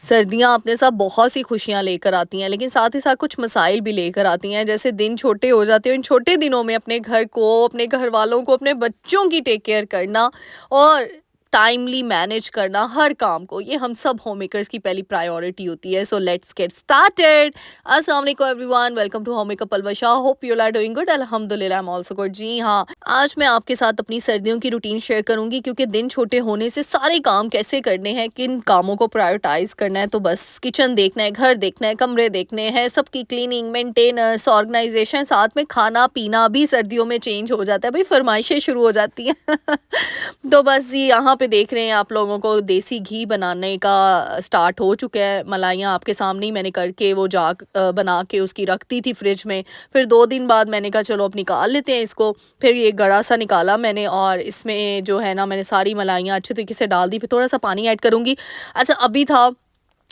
सर्दियाँ अपने साथ बहुत सी खुशियाँ लेकर आती हैं, लेकिन साथ ही साथ कुछ मसाइल भी लेकर आती हैं। जैसे दिन छोटे हो जाते हैं, इन छोटे दिनों में अपने घर को, अपने घर वालों को, अपने बच्चों की टेक केयर करना और टाइमली मैनेज करना हर काम को, ये हम सब होम मेकर्स की पहली प्रायोरिटी होती है। So let's get started. अस्सलाम वालेकुम everyone, welcome to home maker Palwasha. Hope you are doing good. अल्हम्दुलिल्लाह, आई एम आल्सो गुड। जी हाँ, आज मैं आपके साथ अपनी सर्दियों की रूटीन शेयर करूंगी, क्योंकि दिन छोटे होने से सारे काम कैसे करने हैं, किन कामों को प्रायोरिटाइज करना है, तो बस किचन देखना है, घर देखना है, कमरे देखने हैं, सबकी क्लीनिंग, मेंटेनेंस, ऑर्गेनाइजेशन, साथ में खाना पीना भी सर्दियों में चेंज हो जाता है। भाई फरमाइशें शुरू हो जाती हैं। तो बस ये यहाँ पे देख रहे हैं आप लोगों को देसी घी बनाने का स्टार्ट हो चुका है। मलाइयाँ आपके सामने ही मैंने करके वो जाग बना के उसकी रख दी थी फ्रिज में। फिर 2 दिन बाद मैंने कहा चलो अब निकाल लेते हैं इसको। फिर ये गड़ा सा निकाला मैंने और इसमें जो है ना, मैंने सारी मलाइयाँ अच्छे तरीके से डाल दी। फिर थोड़ा सा पानी ऐड करूँगी। अच्छा, अभी था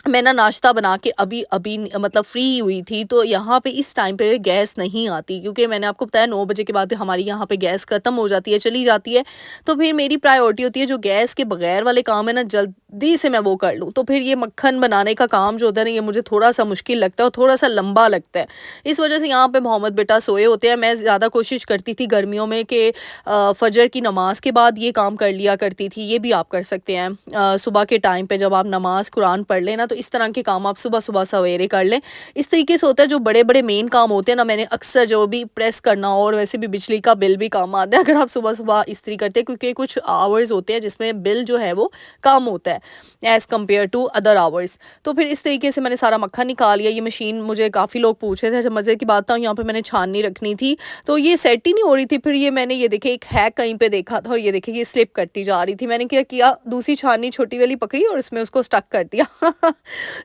मैं ना नाश्ता बना के अभी अभी मतलब फ्री हुई थी, तो यहाँ पे इस टाइम पे गैस नहीं आती, क्योंकि मैंने आपको बताया 9 बजे के बाद हमारी यहाँ पे गैस ख़त्म हो जाती है, चली जाती है। तो फिर मेरी प्रायोरिटी होती है जो गैस के बगैर वाले काम है ना, जल्दी से मैं वो कर लूँ। तो फिर ये मक्खन बनाने का काम जो होता है ना, ये मुझे थोड़ा सा मुश्किल लगता है और थोड़ा सा लंबा लगता है। इस वजह से यहाँ पे मोहम्मद बेटा सोए होते हैं। मैं ज़्यादा कोशिश करती थी गर्मियों में कि फ़जर की नमाज़ के बाद ये काम कर लिया करती थी। ये भी आप कर सकते हैं सुबह के टाइम पे, जब आप नमाज़ कुरान पढ़ लें ना, तो इस तरह के काम आप सुबह-सुबह सवेरे कर लें। इस तरीके से होता है जो बड़े-बड़े मेन काम होते हैं ना, मैंने अक्सर जो भी प्रेस करना हो, और वैसे भी बिजली का बिल भी कम आता है अगर आप सुबह-सुबह इस्त्री करते हैं, क्योंकि कुछ आवर्स होते हैं जिसमें बिल जो है वो कम होता है as compared to other hours. तो फिर इस तरीके से मैंने सारा मक्खन निकाल लिया। ये मशीन मुझे काफ़ी लोग पूछ रहे थे। अच्छा, मज़े की बात था, यहाँ पे मैंने छाननी रखनी थी, तो ये सेट ही नहीं हो रही थी। फिर ये मैंने ये देखिए एक हैक कहीं पे देखा था, और ये देखिए ये स्लिप करती जा रही थी। मैंने क्या किया, दूसरी छाननी छोटी वाली पकड़ी और उसमें उसको स्टक कर दिया।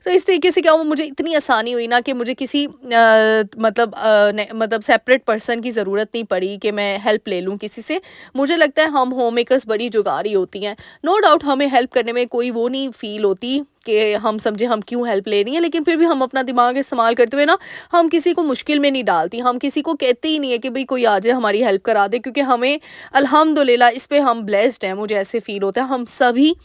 तो इस तरीके से क्या हुआ, मुझे इतनी आसानी हुई ना कि मुझे किसी मतलब सेपरेट पर्सन की ज़रूरत नहीं पड़ी कि मैं हेल्प ले लूँ किसी से। मुझे लगता है हम होम मेकर्स बड़ी जुगारी होती हैं। नो डाउट हमें हेल्प करने में कोई वो नहीं फ़ील होती कि हम समझे हम क्यों हेल्प ले रही हैं, लेकिन फिर भी हम अपना दिमाग इस्तेमाल करते हुए ना, हम किसी को मुश्किल में नहीं डालती। हम किसी को कहते ही नहीं है कि भई कोई आ जाए हमारी हेल्प करा दे, क्योंकि हमें अल्हम्दुलिल्लाह इस पे हम ब्लेस्ड हैं। मुझे ऐसे फ़ील होता है हम सभी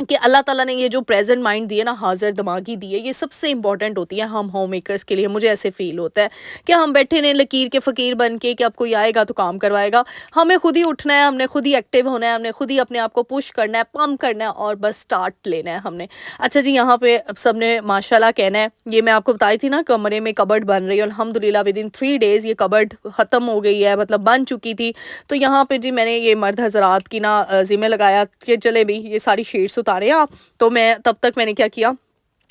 कि अल्लाह ताला ने ये जो प्रेजेंट माइंड दी है ना, हाज़िर दिमागी दी है, ये सबसे इम्पोर्टेंट होती है हम होम मेकर्स के लिए। मुझे ऐसे फ़ील होता है कि हम बैठे ने लकीर के फ़कीर बन के कि अब कोई आएगा तो काम करवाएगा। हमें खुद ही उठना है, हमने खुद ही एक्टिव होना है, हमने खुद ही अपने आप को पुश करना है, पम्प करना है और बस स्टार्ट लेना है हमने। अच्छा जी, यहाँ पे अब सबने माशाल्लाह कहना है। ये मैं आपको बताई थी ना, कमरे में कबर्ड बन रही है। अल्हम्दुलिल्लाह विदिन 3 डेज़ ये कबर्ड ख़त्म हो गई है, मतलब बन चुकी थी। तो यहाँ पे जी मैंने ये मर्द हज़रात की ना ज़िम्मे लगाया कि चले भई ये सारी शीट्स उतारें आप। तो मैं तब तक मैंने क्या किया,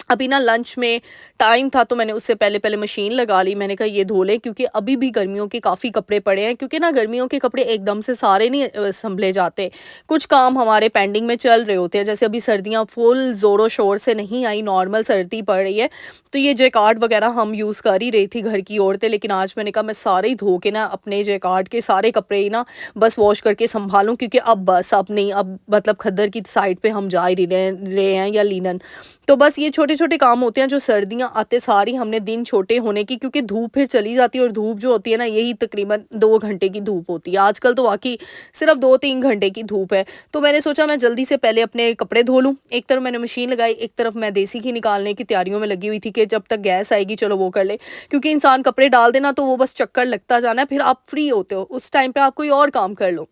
अभी ना लंच में टाइम था, तो मैंने उससे पहले मशीन लगा ली। मैंने कहा ये धो लें, क्योंकि अभी भी गर्मियों के काफ़ी कपड़े पड़े हैं, क्योंकि ना गर्मियों के कपड़े एकदम से सारे नहीं संभले जाते। कुछ काम हमारे पेंडिंग में चल रहे होते हैं। जैसे अभी सर्दियाँ फुल ज़ोरों शोर से नहीं आई, नॉर्मल सर्दी पड़ रही है, तो ये जैकार्ड वगैरह हम यूज़ कर ही रही थी घर की औरतें। लेकिन आज मैंने कहा मैं सारे ही धो के ना, अपने जैकार्ड के सारे कपड़े ही ना बस वॉश करके संभालूँ, क्योंकि अब बस अब नहीं, अब मतलब खद्दर की साइड पे हम जा ही रहे हैं या लीनन। तो बस ये छोटे-छोटे काम होते हैं जो सर्दियाँ आते सार ही हमने दिन छोटे होने की, क्योंकि धूप फिर चली जाती है, और धूप जो होती है ना, यही तकरीबन 2 घंटे की धूप होती है। आजकल तो वाक़ई सिर्फ़ 2-3 घंटे की धूप है। तो मैंने सोचा मैं जल्दी से पहले अपने कपड़े धो लूँ। एक तरफ मैंने मशीन लगाई, एक तरफ मैं देसी घी निकालने की तैयारियों में लगी हुई थी कि जब तक गैस आएगी चलो वो कर लें। क्योंकि इंसान कपड़े डाल दे ना, तो वो बस चक्कर लगता जाना है, फिर आप फ्री होते हो। उस टाइम पे आप कोई और काम कर लो।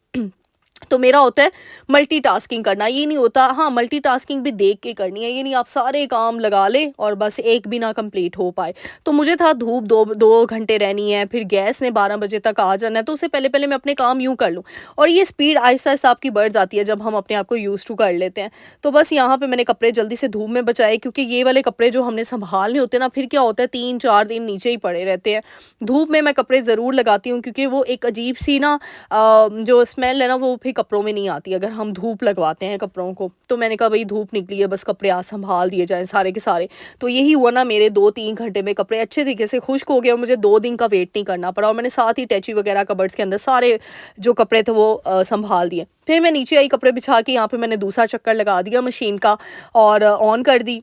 तो मेरा होता है मल्टीटास्किंग करना। ये नहीं होता, हाँ, मल्टीटास्किंग भी देख के करनी है। ये नहीं आप सारे काम लगा लें और बस एक भी ना कंप्लीट हो पाए। तो मुझे था धूप 2 घंटे रहनी है, फिर गैस ने 12 बजे तक आ जाना है, तो उससे पहले-पहले मैं अपने काम यूँ कर लूँ। और ये स्पीड आहिस्ता-आहिस्ता आपकी बढ़ जाती है जब हम अपने आप को यूज़्ड टू कर लेते हैं। तो बस यहाँ पे मैंने कपड़े जल्दी से धूप में बचाए, क्योंकि ये वाले कपड़े जो हमने सँभालने होते हैं ना, फिर क्या होता है 3-4 दिन नीचे ही पड़े रहते हैं। धूप में मैं कपड़े ज़रूर लगाती हूँ, क्योंकि वो एक अजीब-सी ना जो स्मेल है ना, वो फिर कपड़ों में नहीं आती अगर हम धूप लगवाते हैं कपड़ों को। तो मैंने कहा भई धूप निकली है, बस कपड़े आज सँभाल दिए जाएँ सारे के सारे। तो यही हुआ ना, मेरे 2-3 घंटे में कपड़े अच्छे तरीके से खुश्क हो गए और मुझे 2 दिन का वेट नहीं करना पड़ा, और मैंने साथ ही अटैची वगैरह कबर्ड्स के अंदर सारे जो कपड़े थे वो सँभाल दिए। फिर मैं नीचे आई, कपड़े बिछा के यहाँ पे मैंने दूसरा चक्कर लगा दिया मशीन का और ऑन कर दी।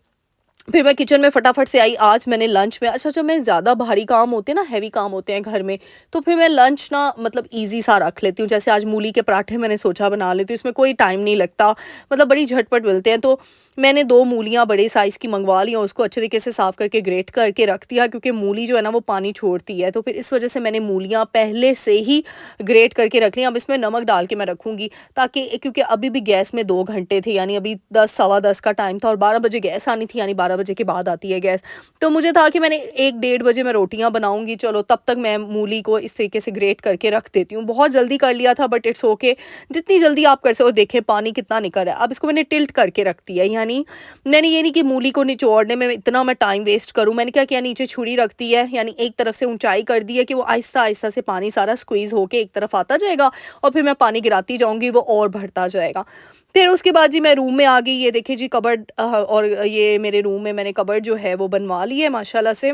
फिर मैं किचन में फटाफट से आई, आज मैंने लंच में अच्छा जब मैं ज़्यादा भारी काम होते हैं ना, हेवी काम होते हैं घर में, तो फिर मैं लंच ना मतलब ईज़ी सा रख लेती हूँ। जैसे आज मूली के पराठे मैंने सोचा बना लेती हूँ, इसमें कोई टाइम नहीं लगता, मतलब बड़ी झटपट मिलते हैं। तो मैंने 2 मूलियाँ बड़े साइज़ की मँगवा ली और उसको अच्छे तरीके से साफ़ करके ग्रेट करके रख दिया, क्योंकि मूली जो है ना वो पानी छोड़ती है। तो फिर इस वज़ह से मैंने मूलियाँ पहले से ही ग्रेट करके रख ली। अब इसमें नमक डाल के मैं रखूँगी, ताकि क्योंकि अभी भी गैस में 2 घंटे थे, यानी अभी 10 सवा 10 का टाइम था और 12 बजे गैस आनी थी, यानी 12 बजे के बाद आती है गैस। तो मुझे था कि मैंने 1 डेढ़ बजे मैं रोटियाँ बनाऊँगी, चलो तब तक मैं मूली को इस तरीके से ग्रेट करके रख देती हूँ। बहुत जल्दी कर लिया था, बट इट्स ओके, जितनी जल्दी आप कर सको। और देखिए पानी कितना निकल रहा है। अब इसको मैंने टिल्ट करके रख दिया, यानी मैंने ये नहीं कि मूली को निचोड़ने में इतना मैं टाइम वेस्ट करूँ। मैंने क्या किया, नीचे छुरी रख दी है, यानी एक तरफ से ऊँचाई कर दी है कि वो आहिस्ता-आहिस्ता से पानी सारा स्क्वीज़ होके एक तरफ आता जाएगा और फिर मैं पानी गिराती जाऊँगी, वो और बढ़ता जाएगा। फिर उसके बाद जी मैं रूम में आ गई। ये देखिए जी कबर्ड और ये मेरे रूम में मैंने कबर्ड जो है वो बनवा ली है माशाल्लाह से।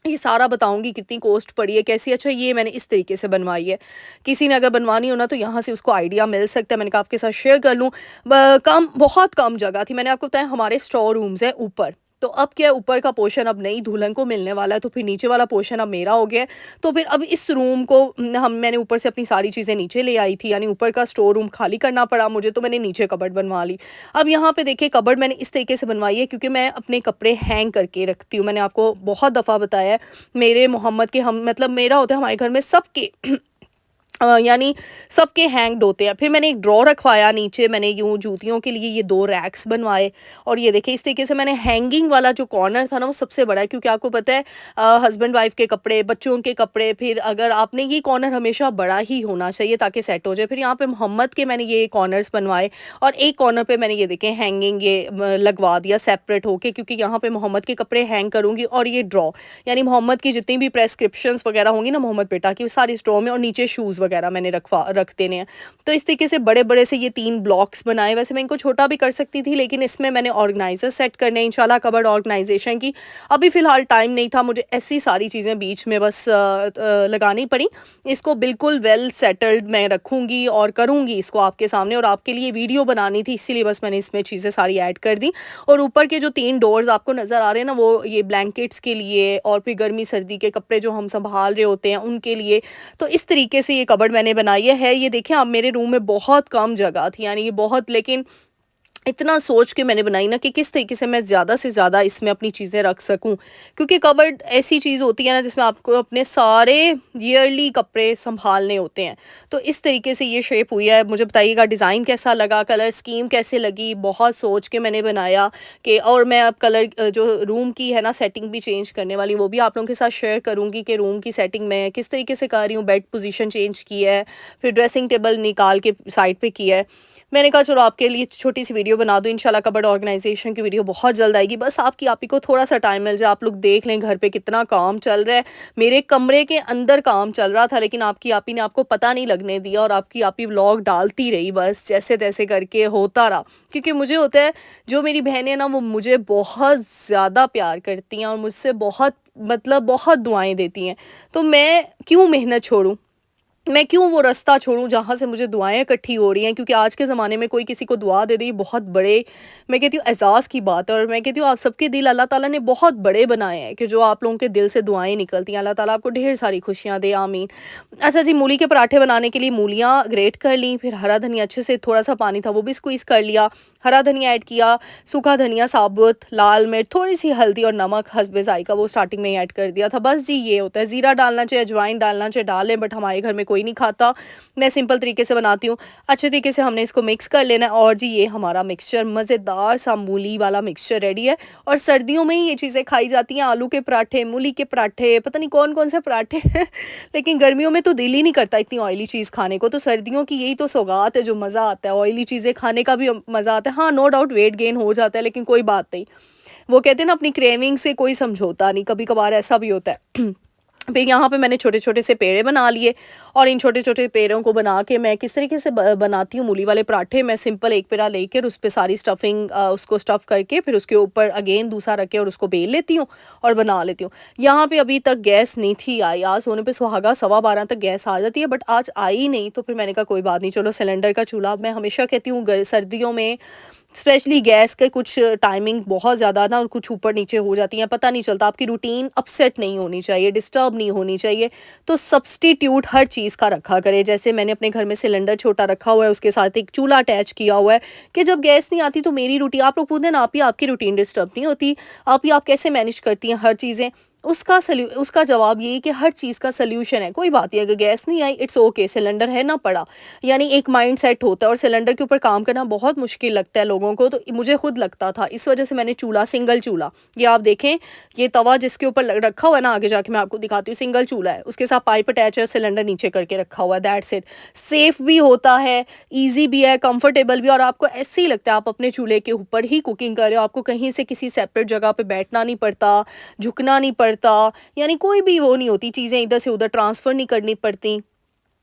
ये सारा बताऊँगी कितनी कॉस्ट पड़ी है, कैसी। अच्छा ये मैंने इस तरीके से बनवाई है। किसी ने अगर बनवानी हो ना तो यहाँ से उसको आइडिया मिल सकता है। मैंने कहा आपके साथ शेयर कर लूँ। ब कम बहुत कम जगह थी। मैंने आपको बताया हमारे स्टोर रूम्स हैं ऊपर। तो अब क्या है, ऊपर का पोर्शन अब नई दुल्हन को मिलने वाला है, तो फिर नीचे वाला पोर्शन अब मेरा हो गया है। तो फिर अब इस रूम को हम मैंने ऊपर से अपनी सारी चीज़ें नीचे ले आई थी, यानी ऊपर का स्टोर रूम खाली करना पड़ा मुझे, तो मैंने नीचे कबर्ड बनवा ली। अब यहाँ पे देखिए कबर्ड मैंने इस तरीके से बनवाई है क्योंकि मैं अपने कपड़े हैंग करके रखती हूँ। मैंने आपको बहुत दफ़ा बताया है, मेरे मोहम्मद के हम मतलब मेरा होता है हमारे घर में सबके यानी सबके हैंग्ड होते हैं। फिर मैंने एक ड्रॉ रखवाया नीचे, मैंने यूँ जूतियों के लिए ये 2 रैक्स बनवाए। और ये देखिए इस तरीके से मैंने हैंगिंग वाला जो कॉर्नर था ना वो सबसे बड़ा है, क्योंकि आपको पता है हस्बैंड वाइफ के कपड़े, बच्चों के कपड़े, फिर अगर आपने ये कॉर्नर हमेशा बड़ा ही होना चाहिए ताकि सेट हो जाए। फिर यहाँ पे मोहम्मद के मैंने ये कॉर्नर्स बनवाए और एक कॉर्नर पे मैंने ये देखें हैंगिंग ये लगवा दिया सेपरेट होके, क्योंकि यहाँ पे मोहम्मद के कपड़े हैंग करूँगी और ये ड्रॉ, यानी मोहम्मद की जितनी भी प्रेस्क्रिप्शंस वगैरह होंगी ना मोहम्मद बेटा की, वो सारी स्ट्रॉ में, और नीचे शूज़ वगैरह मैंने रख देने हैं। तो इस तरीके से बड़े-बड़े से ये 3 ब्लॉक्स बनाए। वैसे मैं इनको छोटा भी कर सकती थी, लेकिन इसमें मैंने ऑर्गेनाइज़र सेट करने हैं इंशाल्लाह, कबर्ड ऑर्गेनाइज़ेशन की। अभी फ़िलहाल टाइम नहीं था, मुझे ऐसी सारी चीज़ें बीच में बस लगानी पड़ी। इसको बिल्कुल वेल सेटल्ड मैं रखूँगी और करूँगी इसको आपके सामने, और आपके लिए वीडियो बनानी थी, इसीलिए बस मैंने इसमें चीज़ें सारी ऐड कर दी। और ऊपर के जो 3 डोर्स आपको नज़र आ रहे हैं ना, वो ये ब्लैंकेट्स के लिए और फिर गर्मी सर्दी के कपड़े जो हम सँभाल रहे होते हैं उनके लिए। तो इस तरीके से ये कबर्ड मैंने बनाई है। ये देखिए अब मेरे रूम में बहुत कम जगह थी, यानी ये बहुत, लेकिन इतना सोच के मैंने बनाई ना कि किस तरीके से मैं ज़्यादा से ज़्यादा इसमें अपनी चीज़ें रख सकूं, क्योंकि कबर्ड ऐसी चीज़ होती है ना जिसमें आपको अपने सारे ईयरली कपड़े संभालने होते हैं। तो इस तरीके से ये शेप हुई है। मुझे बताइएगा डिज़ाइन कैसा लगा, कलर स्कीम कैसे लगी। बहुत सोच के मैंने बनाया कि, और मैं अब कलर जो रूम की है ना सेटिंग भी चेंज करने वाली, वो भी आप लोगों के साथ शेयर करूँगी कि रूम की सेटिंग मैं किस तरीके से कर रही हूँ। बेड पोजीशन चेंज की है, फिर ड्रेसिंग टेबल निकाल के साइड पे किया है। मैंने कहा चलो आपके लिए छोटी सी वीडियो बना दूँ। इंशाल्लाह कबर्ड ऑर्गेनाइजेशन की वीडियो बहुत जल्द आएगी। बस आपकी आप ही को थोड़ा सा टाइम मिल जाए, आप लोग देख लें घर पे कितना काम चल रहा है। मेरे कमरे के अंदर काम चल रहा था, लेकिन आपकी आप ही ने आपको पता नहीं लगने दिया, और आपकी आप ही व्लॉग डालती रही, बस जैसे तैसे करके होता रहा। क्योंकि मुझे होता है जो मेरी बहनें ना वो मुझे बहुत ज़्यादा प्यार करती हैं और मुझसे बहुत मतलब बहुत दुआएं देती हैं। तो मैं क्यों मेहनत छोड़ूं, मैं क्यों वो रास्ता छोड़ूं जहाँ से मुझे दुआएँ इकट्ठी हो रही हैं, क्योंकि आज के ज़माने में कोई किसी को दुआ दे दे, ये बहुत बड़े, मैं कहती हूँ एज़ाज़ की बात है। और मैं कहती हूँ आप सबके दिल अल्लाह ताला ने बहुत बड़े बनाए हैं कि जो आप लोगों के दिल से दुआएँ निकलती हैं। अल्लाह ताला आपको ढेर सारी खुशियाँ दे, आमीन। अच्छा जी, मूली के पराठे बनाने के लिए मूलियाँ ग्रेट कर लीं, फिर हरा धनिया अच्छे से, थोड़ा-सा पानी था वो भी स्क्वीज़ कर लिया, हरा धनिया ऐड किया, सूखा धनिया साबुत, लाल मिर्च, थोड़ी-सी हल्दी और नमक हस्बे ज़ायक़ा वो स्टार्टिंग में ही ऐड कर दिया था। बस जी ये होता है। ज़ीरा डालना चाहे, अजवाइन डालना चाहे डालें, बट हमारे घर में कोई नहीं खाता। मैं सिंपल तरीके से बनाती हूँ। अच्छे तरीके से हमने इसको मिक्स कर लेना है, और जी ये हमारा मिक्सचर मज़ेदार सा मूली वाला मिक्सचर रेडी है। और सर्दियों में ही ये चीज़ें खाई जाती हैं, आलू के पराठे, मूली के पराठे, पता नहीं कौन-कौन से पराठे लेकिन गर्मियों में तो दिल ही नहीं करता इतनी ऑयली चीज़ खाने को। तो सर्दियों की यही तो सौगात है, जो मज़ा आता है। ऑयली चीज़ें खाने का भी मज़ा आता है। हाँ, नो डाउट वेट गेन हो जाता है, लेकिन कोई बात नहीं। वो कहते हैं ना अपनी क्रेविंग से कोई समझौता नहीं, कभी-कभार ऐसा भी होता है। फिर यहाँ पे मैंने छोटे-छोटे से पेड़े बना लिए और इन छोटे-छोटे पेड़ों को बना के मैं किस तरीके से ब बनाती हूँ मूली वाले पराठे। मैं सिंपल एक पेड़ा लेकर उस पे सारी स्टफिंग उसको स्टफ़ करके फिर उसके ऊपर अगेन दूसरा रख के और उसको बेल लेती हूँ और बना लेती हूँ। यहाँ पे अभी तक गैस नहीं थी आई, आज होने पे सुहागा 12:15 तक गैस आ जाती है, बट आज आई नहीं, तो फिर मैंने कहा कोई बात नहीं, चलो सिलेंडर का चूल्हा। मैं हमेशा कहती हूँ सर्दियों में स्पेशली गैस के कुछ टाइमिंग बहुत ज़्यादा ना कुछ ऊपर-नीचे हो जाती हैं, पता नहीं चलता। आपकी रूटीन अपसेट नहीं होनी चाहिए, डिस्टर्ब नहीं होनी चाहिए, तो सब्स्टिट्यूट हर चीज़ का रखा करें। जैसे मैंने अपने घर में सिलेंडर छोटा रखा हुआ है, उसके साथ एक चूल्हा अटैच किया हुआ है कि जब गैस नहीं आती तो मेरी रूटीन, आप लोग पूछते हैं ना, आप ही आपकी रूटीन डिस्टर्ब नहीं होती, आप कैसे मैनेज करती हैं हर चीज़ें? उसका जवाब ये है कि हर चीज़ का सॉल्यूशन है। कोई बात नहीं, अगर गैस नहीं आई इट्स ओके, सिलेंडर है ना पड़ा। यानी एक माइंड सेट होता है, और सिलेंडर के ऊपर काम करना बहुत मुश्किल लगता है लोगों को, तो मुझे खुद लगता था। इस वजह से मैंने चूल्हा, सिंगल चूल्हा, ये आप देखें, ये तवा जिसके ऊपर रखा हुआ है ना, आगे जाके मैं आपको दिखाती हूँ, सिंगल चूल्हा है, उसके साथ पाइप अटैच है, सिलेंडर नीचे करके रखा हुआ है, दैट्स इट। सेफ भी होता है, ईजी भी है, कंफर्टेबल भी, और आपको ऐसे ही लगता है आप अपने चूल्हे के ऊपर ही कुकिंग कर रहे हो। आपको कहीं से किसी सेपरेट जगह पे बैठना नहीं पड़ता, झुकना नहीं पड़ता, यानी कोई भी वो नहीं होती, चीज़ें इधर से उधर ट्रांसफ़र नहीं करनी पड़ती।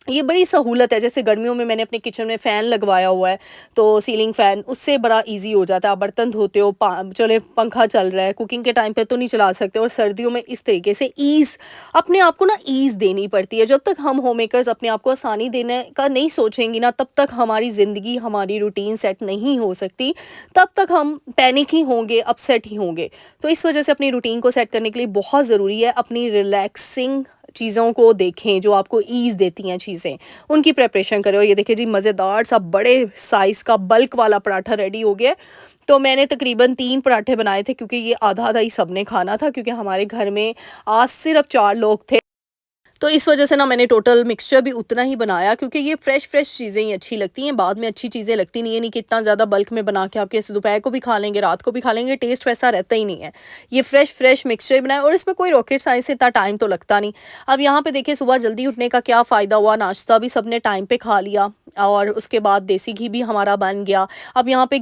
ये बड़ी सहूलत है। जैसे गर्मियों में मैंने अपने किचन में फ़ैन लगवाया हुआ है, तो सीलिंग फ़ैन, उससे बड़ा ईज़ी हो जाता है। आप बर्तन धोते हो, चले पंखा चल रहा है, कुकिंग के टाइम पे तो नहीं चला सकते, और सर्दियों में इस तरीके से ईज़, अपने आप को ना ईज़ देनी पड़ती है। जब तक हम होममेकर्स अपने आप को आसानी देने का नहीं सोचेंगी ना, तब तक हमारी ज़िंदगी, हमारी रूटीन सेट नहीं हो सकती। तब तक हम पैनिक ही होंगे, अपसेट ही होंगे। तो इस वजह से अपनी रूटीन को सेट करने के लिए बहुत ज़रूरी है अपनी रिलैक्सिंग चीज़ों को देखें, जो आपको ईज़ देती हैं चीज़ें, उनकी प्रिपरेशन करें। और ये देखिए जी, मज़ेदार सा बड़े साइज़ का बल्क वाला पराठा रेडी हो गया है। तो मैंने तकरीबन 3 पराठे बनाए थे, क्योंकि ये आधा-आधा ही सबने खाना था, क्योंकि हमारे घर में आज सिर्फ़ 4 लोग थे। तो इस वजह से ना मैंने टोटल मिक्सचर भी उतना ही बनाया, क्योंकि ये फ्रेश चीज़ें ही अच्छी लगती हैं, बाद में अच्छी चीज़ें लगती नहीं है। नहीं कि इतना ज़्यादा बल्क में बना के आप कैसे दोपहर को भी खा लेंगे, रात को भी खा लेंगे, टेस्ट वैसा रहता ही नहीं है। ये फ्रेश मिक्सचर बनाया, और इसमें कोई रॉकेट साइंस से इतना टाइम तो लगता नहीं। अब यहाँ पे देखिए, सुबह जल्दी उठने का क्या फ़ायदा हुआ, नाश्ता भी सबने टाइम पे खा लिया, और उसके बाद देसी घी भी हमारा बन गया। अब यहाँ पे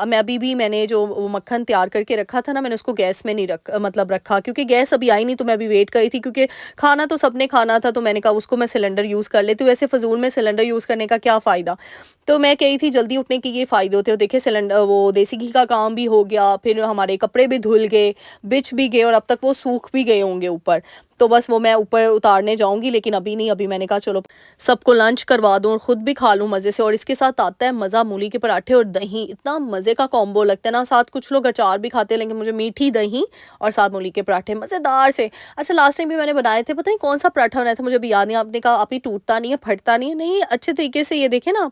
मैं अभी भी मैंने जो वो मक्खन तैयार करके रखा था ना, मैंने उसको गैस में नहीं रखा, क्योंकि गैस अभी आई नहीं, तो मैं अभी वेट कर रही थी, क्योंकि खाना तो सबने खाना था, तो मैंने कहा उसको मैं सिलेंडर यूज़ कर लेती हूँ। वैसे फ़िज़ूल में सिलेंडर यूज़ करने का क्या फ़ायदा? तो मैं कही थी जल्दी उठने के ये फ़ायदे होते हैं। देखिए, वो देसी घी का काम भी हो गया, फिर हमारे कपड़े भी धुल गए, बिछ भी गए, और अब तक वो सूख भी गए होंगे ऊपर। तो बस वो मैं ऊपर उतारने जाऊँगी, लेकिन अभी नहीं, अभी मैंने कहा चलो सबको लंच करवा दूँ और ख़ुद भी खा लूँ मज़े से। और इसके साथ आता है मज़ा, मूली के पराठे और दही, इतना मज़े का कॉम्बो लगता है ना। साथ कुछ लोग अचार भी खाते हैं, लेकिन मुझे मीठी दही और साथ मूली के पराठे मज़ेदार से। अच्छा, लास्ट टाइम भी मैंने बनाए थे, पता नहीं कौन-सा पराठा बनाया था, मुझे अभी याद नहीं। आपने कहा आप ही टूटता नहीं है, फटता नहीं है। नहीं, अच्छे तरीके से ये देखें ना,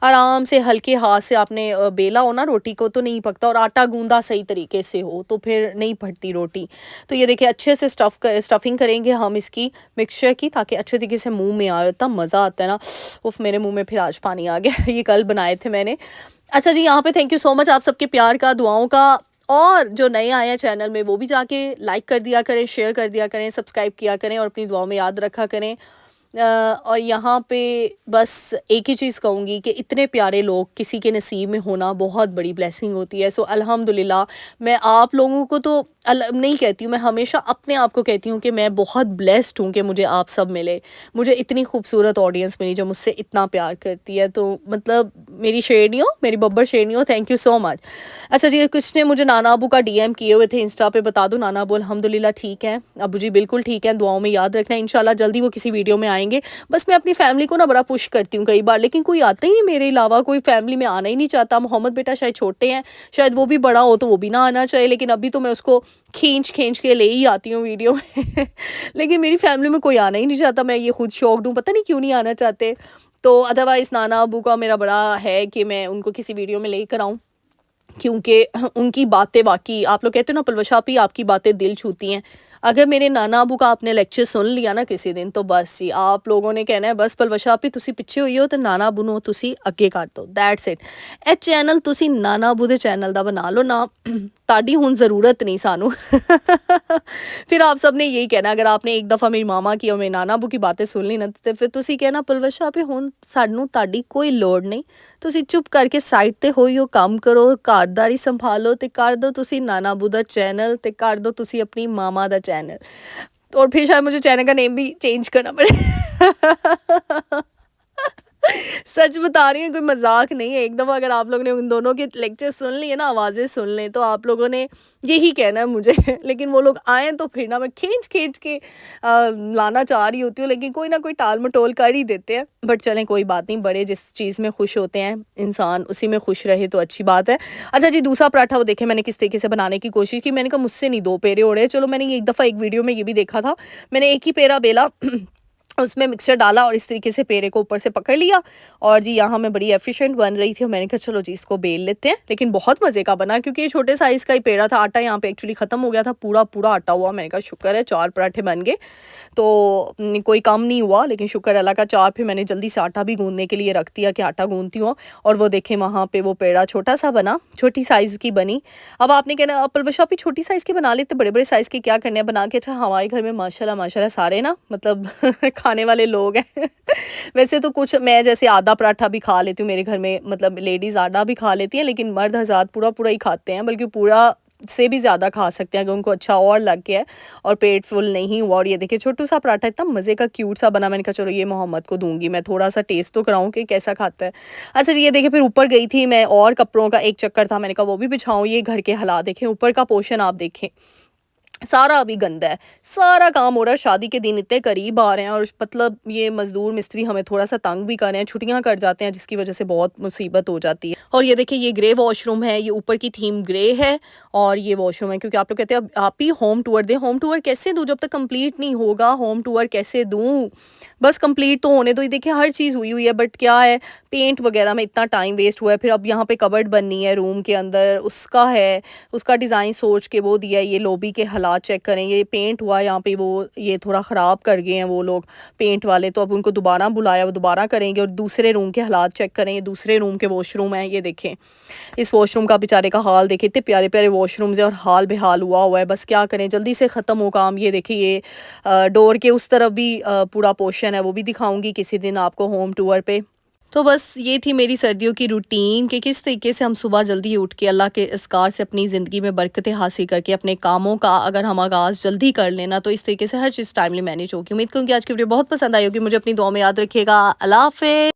आराम से हल्के हाथ से आपने बेला हो ना रोटी को, तो नहीं पकता, और आटा गूँदा सही तरीके से हो, तो फिर नहीं फटती रोटी। तो ये देखिए, अच्छे से स्टफिंग करेंगे हम इसकी मिक्सचर की, ताकि अच्छे तरीके से मुँह में आए। इतना मज़ा आता है ना, उफ़, मेरे मुँह में फिर आज पानी आ गया। ये कल बनाए थे मैंने। अच्छा जी, यहाँ पे थैंक यू सो मच आप सबके प्यार का, दुआओं का। और जो नए आए हैं चैनल में, वो भी जाके लाइक कर दिया करें, शेयर कर दिया करें, सब्सक्राइब किया करें, और अपनी दुआओं में याद रखा करें। और यहाँ पे बस एक ही चीज़ कहूँगी कि इतने प्यारे लोग किसी के नसीब में होना बहुत बड़ी ब्लेसिंग होती है। सो अल्हम्दुलिल्लाह, मैं आप लोगों को तो नहीं कहती हूँ, मैं हमेशा अपने आप को कहती हूँ कि मैं बहुत ब्लेस्ड हूँ कि मुझे आप सब मिले, मुझे इतनी खूबसूरत ऑडियंस मिली जो मुझसे इतना प्यार करती है। तो मतलब मेरी शेरनियों, मेरी बब्बर शेरनियों, थैंक यू सो मच। अच्छा जी, कुछ ने मुझे नाना अबू का डीएम किए हुए थे इंस्टा पे, बता दो नाना अबू अल्हम्दुलिल्लाह ठीक है, अबू जी बिल्कुल ठीक है, दुआओं में याद रखना, इंशाल्लाह जल्दी वो किसी वीडियो में आएंगे। बस मैं अपनी फैमिली को ना बड़ा पुश करती हूँ कई बार, लेकिन कोई आता ही नहीं मेरे अलावा, कोई फैमिली में आना ही नहीं चाहता। मोहम्मद बेटा शायद छोटे हैं, शायद वो भी बड़ा हो तो वो भी ना आना चाहिए, लेकिन अभी तो मैं उसको खींच के ले ही आती हूँ वीडियो में। लेकिन मेरी फैमिली में कोई आना ही नहीं चाहता, मैं ये खुद शॉक्ड हूँ, पता नहीं क्यों नहीं आना चाहते। तो अदरवाइज़ नाना अबू का मेरा बड़ा है कि मैं उनको किसी वीडियो में लेकर आऊँ, क्योंकि उनकी बातें वाक़ई, आप लोग कहते हो ना पलवशा आपी, आपकी बातें दिल छूती हैं। अगर मेरे नाना अबू का आपने लेक्चर सुन लिया ना किसी दिन, तो बस जी, आप लोगों ने कहना है बस पलवशा आपी तुसी पिछे होई हो, तो नाना अबू ਨੂੰ ਤੁਸੀਂ ਅੱਗੇ ਕਰ ਦਿਓ, दैट्स इट। ਇਹ ਚੈਨਲ ਤੁਸੀਂ ਨਾਨਾ ਅਬੂ ਦੇ ਚੈਨਲ ਦਾ ਬਣਾ ਲਓ ਨਾ, ताड़ी हुन ज़रूरत नहीं सानू। फिर आप सब ने यही कहना, अगर आपने एक दफ़ा मेरी मामा की और मेरे नाना अबू की बातें सुन ली ना, तो फिर तुसी कहना पलवशा भी हुन सानू ताड़ी कोई लोड़ नहीं, तुसी चुप करके साइड ते होइयो, काम करो, घरदारी संभालो, ते कर दो तुसी नाना अबू दा चैनल, ते कर दो तुसी अपनी मामा दा चैनल। और फिर शायद मुझे चैनल का नेम भी चेंज करना पड़े। सच बता रही हूँ, कोई मज़ाक नहीं है। एक दफ़ा अगर आप लोगों ने उन दोनों के लेक्चर सुन लिए ना, आवाज़ें सुन लें, तो आप लोगों ने यही कहना है मुझे। लेकिन वो लोग आएँ तो फिर ना मैं खींच-खींच के लाना चाह रही होती हूँ, लेकिन कोई ना कोई टाल-मटोल कर ही देते हैं। बट चलें, कोई बात नहीं, बड़े जिस चीज़ में खुश होते हैं, इंसान उसी में खुश रहे तो अच्छी बात है। अच्छा जी, दूसरा पराठा वो देखें मैंने किस तरीके से बनाने की कोशिश की। मैंने कहा मुझसे नहीं 2 पेरे हो रहे। चलो, मैंने ये एक दफ़ा एक वीडियो में ये भी देखा था। मैंने एक ही पेरा बेला, उसमें मिक्सचर डाला और इस तरीके से पेड़े को ऊपर से पकड़ लिया। और जी यहाँ मैं बड़ी एफिशिएंट बन रही थी और मैंने कहा चलो जी इसको बेल लेते हैं। लेकिन बहुत मज़े का बना, क्योंकि ये छोटे साइज़ का ही पेड़ा था। आटा यहाँ पे एक्चुअली ख़त्म हो गया था, पूरा पूरा आटा हुआ। मैंने कहा शुक्र है 4 पराठे बन गए, तो कोई कम नहीं हुआ, लेकिन शुक्र अल्लाह का 4। फिर मैंने जल्दी से आटा भी गूँदने के लिए रख दिया कि आटा गूँधती हूँ। और वो देखें वहाँ पे वो पेड़ा छोटा-सा बना, छोटी साइज़ की बनी। अब आपने कहना पलवश आप ही छोटी साइज़ के बना लेते, बड़े-बड़े साइज़ के क्या करने हैं बना के। अच्छा, हमारे घर में माशाल्लाह माशाल्लाह सारे ना मतलब खाने वाले लोग हैं। वैसे तो कुछ मैं जैसे आधा पराठा भी खा लेती हूँ, मेरे घर में मतलब लेडीज़ आधा भी खा लेती हैं, लेकिन मर्द हज़रात पूरा-पूरा ही खाते हैं, बल्कि पूरा से भी ज़्यादा खा सकते हैं अगर उनको अच्छा और लग गया है और पेट फुल नहीं हुआ। और ये देखिए छोटू-सा पराठा इतना मज़े का क्यूट सा बना। मैंने कहा चलो ये मोहम्मद को दूँगी, मैं थोड़ा-सा टेस्ट तो कराऊँ कि कैसा खाता है। अच्छा जी, ये देखिए फिर ऊपर गई थी मैं, और कपड़ों का एक चक्कर था, मैंने कहा वो भी बिछाऊँ। ये घर के हालात देखें, ऊपर का पोर्शन आप देखें, सारा अभी गंदा है। सारा काम हो रहा है, शादी के दिन इतने करीब आ रहे हैं और मतलब ये मज़दूर मिस्त्री हमें थोड़ा-सा तंग भी कर रहे हैं, छुट्टियाँ कर जाते हैं, जिसकी वज़ह से बहुत मुसीबत हो जाती है। और ये देखिए ये ग्रे वॉशरूम है, ये ऊपर की थीम ग्रे है और ये वॉशरूम है, क्योंकि आप लोग कहते हैं अब आप ही होम टूर दें। होम टूर कैसे दूँ जब तक कंप्लीट नहीं होगा, होम टूर कैसे दूँ? बस कंप्लीट तो होने दो। ये देखिए हर चीज़ हुई हुई है, बट क्या है, पेंट वग़ैरह में इतना टाइम वेस्ट हुआ है। फिर अब यहाँ पे कबर्ड बननी है रूम के अंदर, उसका है, उसका डिज़ाइन सोच के वो दिया है। ये लॉबी के हालात चेक करें, ये पेंट हुआ है यहाँ पे, वो ये थोड़ा ख़राब कर गए हैं वो लोग पेंट वाले, तो अब उनको दोबारा बुलाया, वो दोबारा करेंगे। और दूसरे रूम के हालात चेक करें, ये दूसरे रूम के वॉशरूम हैं, ये देखें। इस वॉशरूम का बेचारे का हाल देखिए, इतने प्यारे-प्यारे वॉशरूम्स हैं और हाल बेहाल हुआ हुआ है। बस क्या करें, जल्दी से ख़त्म हो काम। ये देखिए ये डोर के उस तरफ भी पूरा पोर्शन है, वो भी दिखाऊँगी किसी दिन आपको होम टूर पे। तो बस ये थी मेरी सर्दियों की रूटीन कि किस तरीके से हम सुबह जल्दी उठ के अल्लाह के इज़्कार से अपनी ज़िंदगी में बरकतें हासिल करके अपने कामों का अगर हम आगाज़ जल्दी कर लेना, तो इस तरीके से हर चीज़ टाइमली मैनेज होगी। उम्मीद करूँगी आज की वीडियो बहुत पसंद आई होगी। मुझे अपनी दुआ में याद रखिएगा। अल्लाह हाफ़िज़।